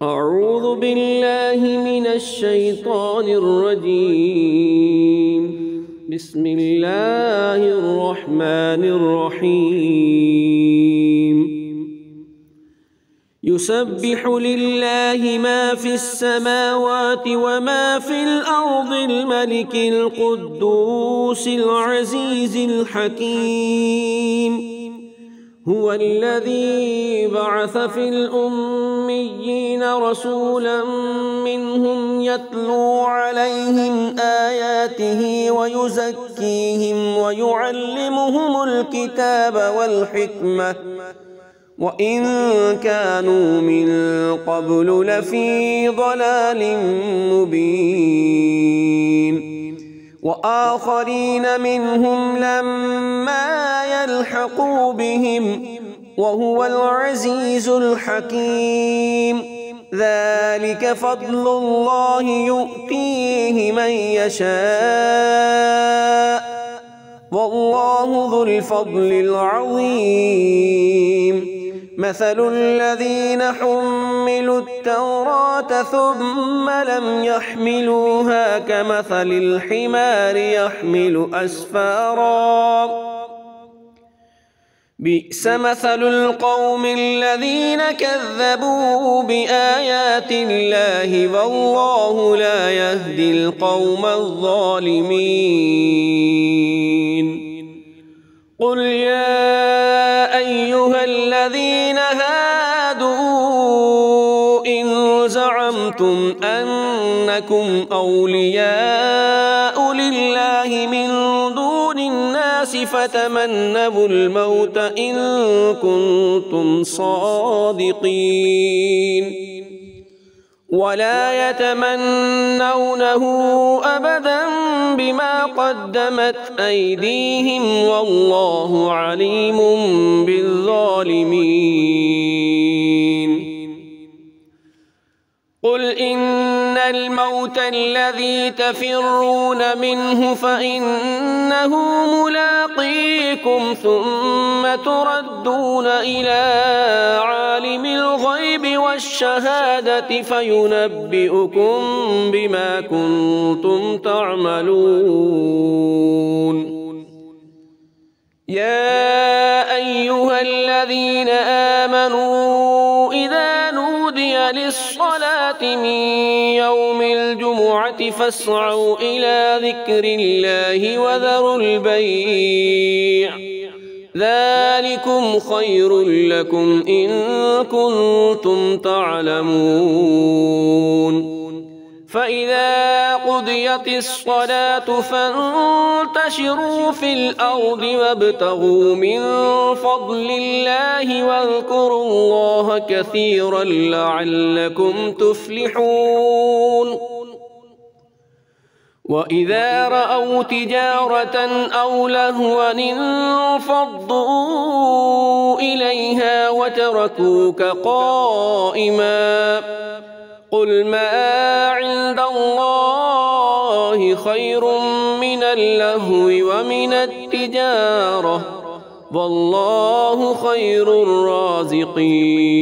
أعوذ بالله من الشيطان الرجيم. بسم الله الرحمن الرحيم. يسبح لله ما في السماوات وما في الأرض الملك القدوس العزيز الحكيم. هو الذي بعث في الأميين رسولا منهم يتلو عليهم آياته ويزكيهم ويعلمهم الكتاب والحكمة وإن كانوا من قبل لفي ضلال مبين. وآخرين منهم لما يلحقوا بهم وهو العزيز الحكيم. ذلك فضل الله يؤتيه من يشاء والله ذو الفضل العظيم. مثل الذين حملوا التوراة ثم لم يحملوها كمثل الحمار يحمل أسفارا بئس مثل القوم الذين كذبوا بآيات الله والله لا يهدي القوم الظالمين. قل يا أيها الذين هادوا إن زعمتم أنكم أولياء لله من دون الناس فتمنوا الموت إن كنتم صادقين ولا يتمنونه أبدا بما قدمت أيديهم والله عليم بالظالمين. قل إن الموت الذي تفرون منه فإنه ملاقيكم ثم تردون إلى عالم الغيب والشهادة فينبئكم بما كنتم تعملون. يا أيها الذين آمنوا إذا نودي للصلاة من يوم الجمعة فاسعوا إلى ذكر الله وذروا البيع ذلكم خير لكم إن كنتم تعلمون. فإذا قضيت الصلاة فانتشروا في الأرض وابتغوا من فضل الله واذكروا الله كثيرا لعلكم تفلحون. وإذا رأوا تجارة أو لهوا انفضوا إليها وتركوك قائما قل ما عند الله خير من اللهو ومن التجارة والله خير الرازقين.